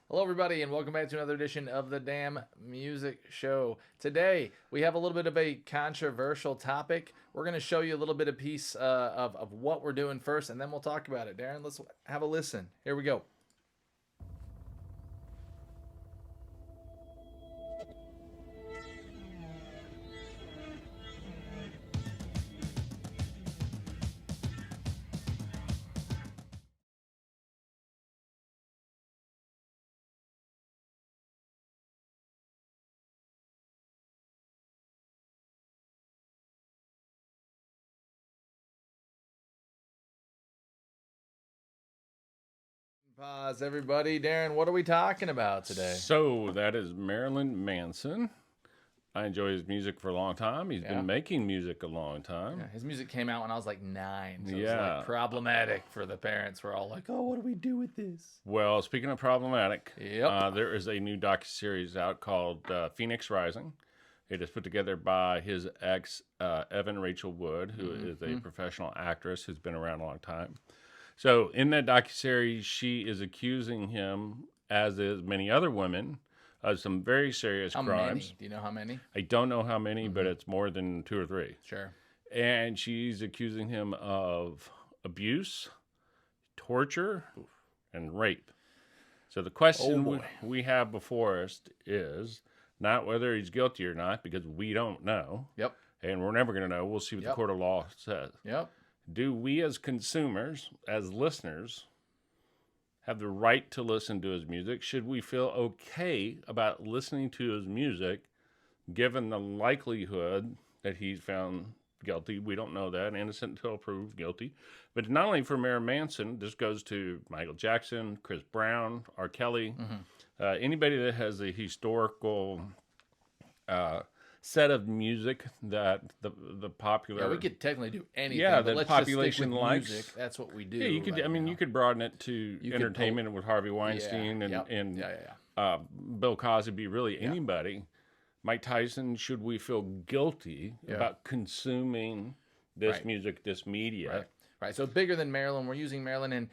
Hello, everybody, and welcome back to another edition of the Damn Music Show. Today, we have a little bit of a controversial topic. We're going to show you a little bit of piece of what we're doing first, and then we'll talk about it. Darren, let's have a listen. Here we go. Pause, everybody. Darren, what are we talking about today? So that is Marilyn Manson. I enjoy his music for a long time. He's been making music a long time. Yeah, his music came out when I was like 9, so it was Yeah. like problematic for the parents. We're all like, oh, what do we do with this? Well, speaking of problematic, Yep. there is a new docuseries out called Phoenix Rising. It is put together by his ex, Evan Rachel Wood, who is a professional actress who's been around a long time. So in that docuseries, she is accusing him, as is many other women, of some very serious How crimes. many? Do you know how many? I don't know how many, but it's more than 2 or 3. Sure. And she's accusing him of abuse, torture, and rape. So the question we have before us is not whether he's guilty or not, because we don't know. Yep. And we're never going to know. We'll see what the court of law says. Yep. Do we as consumers, as listeners, have the right to listen to his music? Should we feel okay about listening to his music, given the likelihood that he's found guilty? We don't know that. Innocent until proved guilty. But not only for Marilyn Manson, this goes to Michael Jackson, Chris Brown, R. Kelly, anybody that has a historical set of music that the popular... Yeah, we could technically do anything. Yeah, but the let's population just stick with likes. music. That's what we do. Yeah, you could. right I mean, now. you could broaden it to You could entertainment with Harvey Weinstein Yep. and Yeah. Bill Cosby. Really, anybody. Mike Tyson. Should we feel guilty about consuming this music, this media? Right. So bigger than Maryland. We're using Maryland, and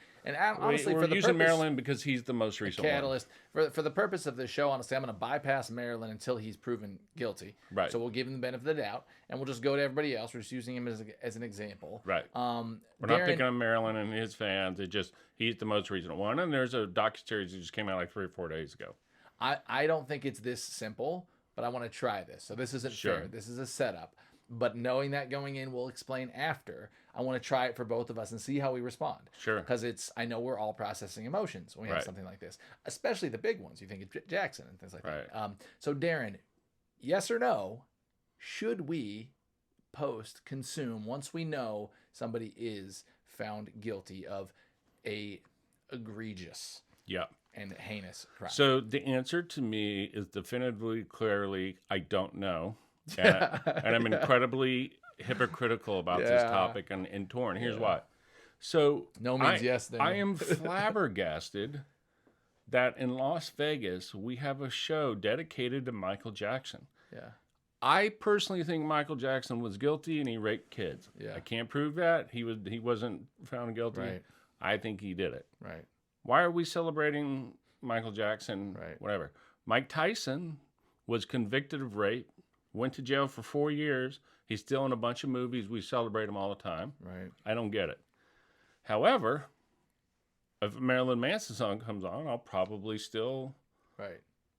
honestly, We're for the using purpose, Maryland because he's the most recent catalyst for the purpose of this show. Honestly, I'm going to bypass Maryland until he's proven guilty. Right. So we'll give him the benefit of the doubt, and we'll just go to everybody else. We're just using him as an example. Right. We're We're not picking on Maryland and his fans. It just he's the most recent one, and there's a docuseries that just came out like 3 or 4 days ago. I don't think it's this simple, but I want to try this. So this isn't fair. This is a setup. But knowing that going in, we'll explain after. I want to try it for both of us and see how we respond. Sure. Because I know we're all processing emotions when we have something like this, especially the big ones. You think of Jackson and things like that. So Darren, yes or no, should we consume once we know somebody is found guilty of a egregious and heinous crime? So the answer to me is definitively, clearly, I don't know. And I'm incredibly hypocritical about this topic and torn. Here's why. So no means yes. Then. I am flabbergasted that in Las Vegas we have a show dedicated to Michael Jackson. Yeah. I personally think Michael Jackson was guilty and he raped kids. Yeah. I can't prove that. He wasn't found guilty. Right. I think he did it. Right. Why are we celebrating Michael Jackson? Right. Whatever. Mike Tyson was convicted of rape. Went to jail for 4 years. He's still in a bunch of movies. We celebrate him all the time. Right. I don't get it. However, if a Marilyn Manson song comes on, I'll probably still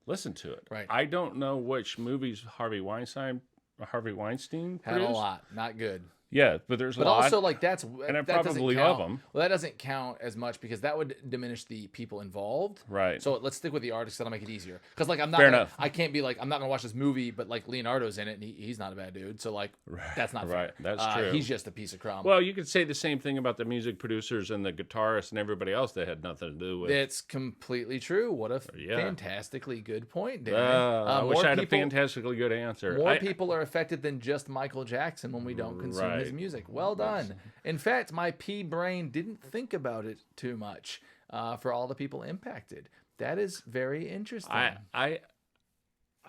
listen to it. Right. I don't know which movies Harvey Weinstein produced. Had a lot. Not good. Yeah, but there's a But lot. also, like, and I that doesn't probably count. love them. Well, that doesn't count as much because that would diminish the people involved. Right. So let's stick with the artist. That'll make it easier. Because like Fair enough. I can't be like I'm not gonna watch this movie, but like Leonardo's in it and he's not a bad dude. So like that's not fair. Right. That's true. He's just a piece of crumb. Well, you could say the same thing about the music producers and the guitarists and everybody else that had nothing to do with it. It's completely true. What a fantastically good point, Dan. I wish I had a fantastically good answer. More people are affected than just Michael Jackson when we don't consume his music. Well done. In fact, my pea brain didn't think about it too much for all the people impacted. That is very interesting. I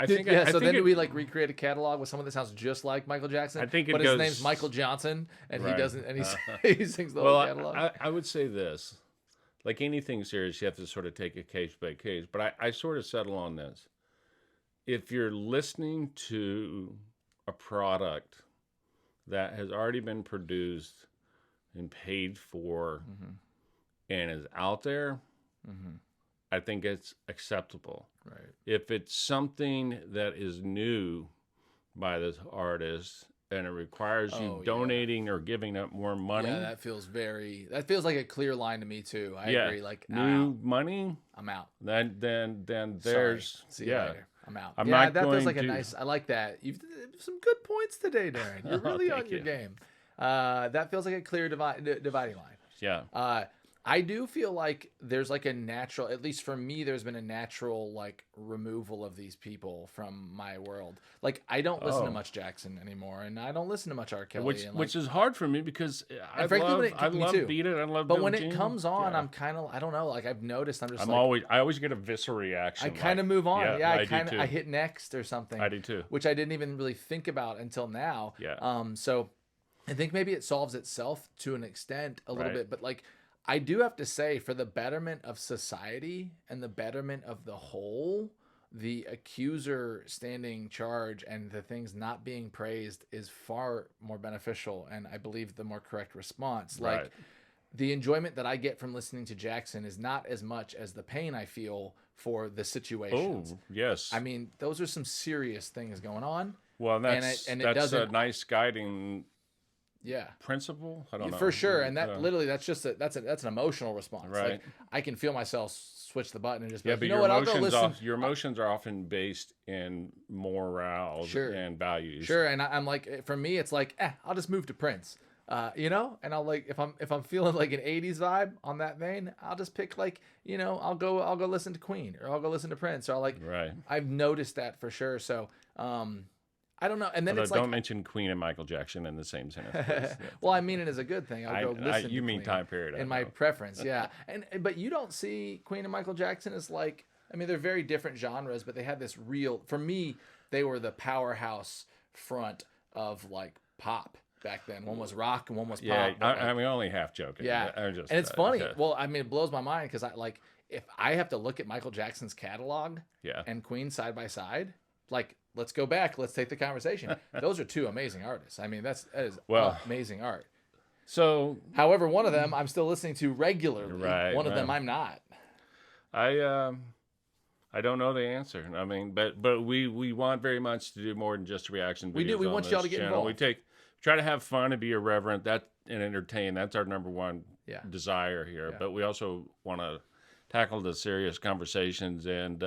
think. Yeah. So then do we like recreate a catalog with someone that sounds just like Michael Jackson? I think it but goes, his name's Michael Johnson, and he doesn't, and he sings the well, whole catalog. I would say this: like anything serious, you have to sort of take it case by case. But I sort of settle on this. If you're listening to a product that has already been produced and paid for and is out there, I think it's acceptable. Right. If it's something that is new by this artist and it requires you donating or giving up more money. Yeah, that feels like a clear line to me too. I agree. Like new money, I'm out. Then there's See you later. I'm out. I'm yeah, not that going feels like to... a nice. I like that. You've some good points today, Darren. You're really on your game. That feels like a clear dividing line. Yeah. I do feel like there's like a natural, at least for me, there's been a natural like removal of these people from my world. Like I don't listen to much Jackson anymore, and I don't listen to much R. Kelly, which is hard for me because I love Beat It. I love. But when it comes on, I'm kind of, I don't know. Like I've noticed, I always get a visceral reaction. I kind of move on. Yeah, I hit next or something. I do too. Which I didn't even really think about until now. Yeah. So I think maybe it solves itself to an extent a little bit, but like. I do have to say, for the betterment of society and the betterment of the whole, the accuser standing charge and the things not being praised is far more beneficial, and I believe the more correct response. Right. Like, the enjoyment that I get from listening to Jackson is not as much as the pain I feel for the situations. Oh, yes. I mean, those are some serious things going on. Well, that's a nice guiding... principle. I don't know for sure, and that literally that's an emotional response. Right. Like, I can feel myself switch the button and just be like, you know what? I'll go listen. Your emotions are often based in morale and values. Sure, and I'm like, for me, it's like, I'll just move to Prince. And I'll like if I'm feeling like an '80s vibe on that vein, I'll just pick like I'll go listen to Queen or I'll go listen to Prince or I'll like. Right. I've noticed that for sure. So. I don't know. And then don't mention Queen and Michael Jackson in the same sentence. Well, I mean it as a good thing. I'll go listen you to mean Queen time period. in my preference, yeah. But you don't see Queen and Michael Jackson as like, I mean, they're very different genres, but they had this real, for me, they were the powerhouse front of like pop back then. One was rock and one was pop. Yeah, I'm only half joking. Yeah, and it's funny. Well, I mean, it blows my mind because if I have to look at Michael Jackson's catalog and Queen side by side, like, let's go back. Let's take the conversation. Those are two amazing artists. I mean, that is amazing art. So, however, one of them I'm still listening to regularly. Right. One of them I'm not. I don't know the answer. I mean, but we want very much to do more than just reaction videos. We do. We want y'all to get involved. We try to have fun and be irreverent and entertain. That's our number one desire here. Yeah. But we also want to tackle the serious conversations and.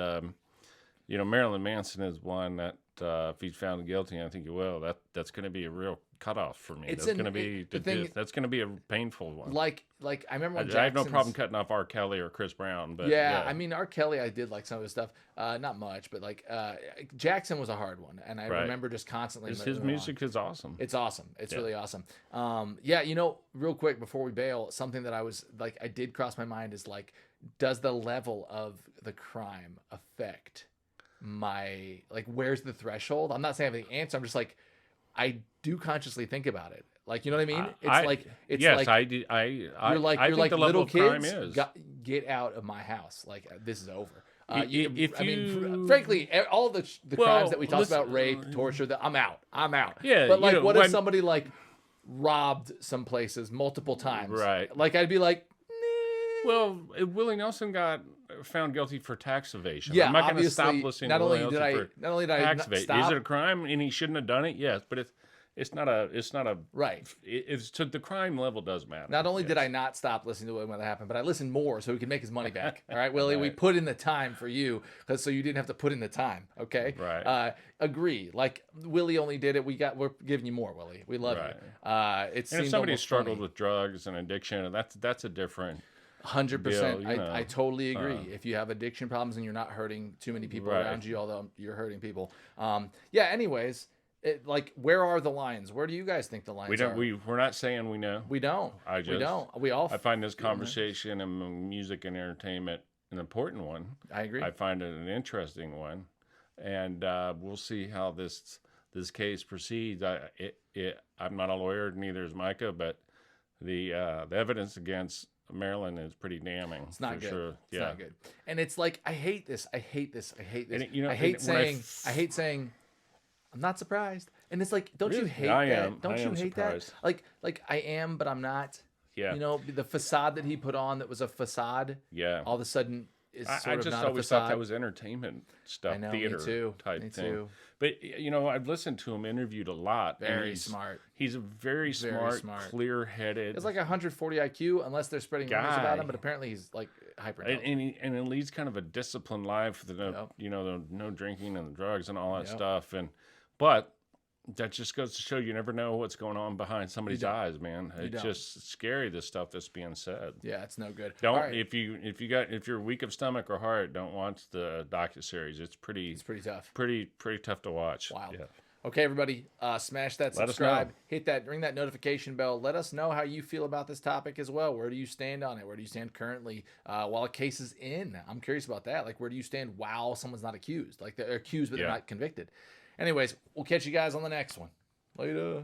Marilyn Manson is one that if he's found guilty, and I think he will, that's going to be a real cutoff for me. That's going to be a painful one. Like I remember when I have no problem cutting off R. Kelly or Chris Brown, but I mean R. Kelly, I did like some of his stuff, not much, but like Jackson was a hard one, and I remember just constantly. His music is awesome. It's awesome. It's really awesome. Real quick before we bail, something that I did cross my mind is like, does the level of the crime affect my, like, where's the threshold? I'm not saying I have the answer. I'm just like, I do consciously think about it. Like, you know what I mean? I do. You're like the little crime kids. Is. Get out of my house. Like, this is over. Frankly, all the crimes that we talked about, rape, torture, I'm out. Yeah. But like, what if somebody like robbed some places multiple times? Right. Like, I'd be like, well, Willie Nelson got found guilty for tax evasion. Yeah, I'm not going to stop listening to Willie Nelson for tax evasion. Is it a crime and he shouldn't have done it? Yes, but it's not a right. It's to the crime level does matter. Not only did I not stop listening to Willie when that happened, but I listened more so he could make his money back. All right, Willie, we put in the time for you so you didn't have to put in the time. Okay, right. Agree. Like, Willie only did it. We're giving you more, Willie. We love you. And if somebody struggled with drugs and addiction, that's a different. 100%. I totally agree. If you have addiction problems and you're not hurting too many people around you, although you're hurting people. Anyways, where are the lines? Where do you guys think the lines are? We're not saying we know. We don't. I find this conversation and music and entertainment an important one. I agree. I find it an interesting one, and we'll see how this case proceeds. I'm not a lawyer, neither is Micah, but the evidence against Marilyn is pretty damning. It's not good. Sure. It's not good. And it's like, I hate this. I hate this. I hate this. And it, I hate saying, I'm not surprised. And it's like, don't you hate that? Don't you hate that? Like I am, but I'm not. Yeah. You know, the facade that he put on that was a facade. Yeah. All of a sudden is sort of not a facade. I just always thought that was entertainment stuff, I know, theater type me thing. Too. But, you know, I've listened to him interviewed a lot. Very smart. He's a very smart, clear-headed. It's like 140 IQ, unless they're spreading rumors about him. But apparently, he's like hyper. And he leads kind of a disciplined life. You know, the no drinking and the drugs and all that stuff. But that just goes to show you never know what's going on behind somebody's eyes, man. It's just scary, the stuff that's being said. Yeah, it's no good. Don't if you're weak of stomach or heart, don't watch the docuseries. It's pretty tough. Pretty tough to watch. Wow. Yeah. Okay, everybody, smash that subscribe, hit that, ring that notification bell. Let us know how you feel about this topic as well. Where do you stand on it? Where do you stand currently while a case is in? I'm curious about that. Like, where do you stand while someone's not accused? Like, they're accused, but they're not convicted. Anyways, we'll catch you guys on the next one. Later.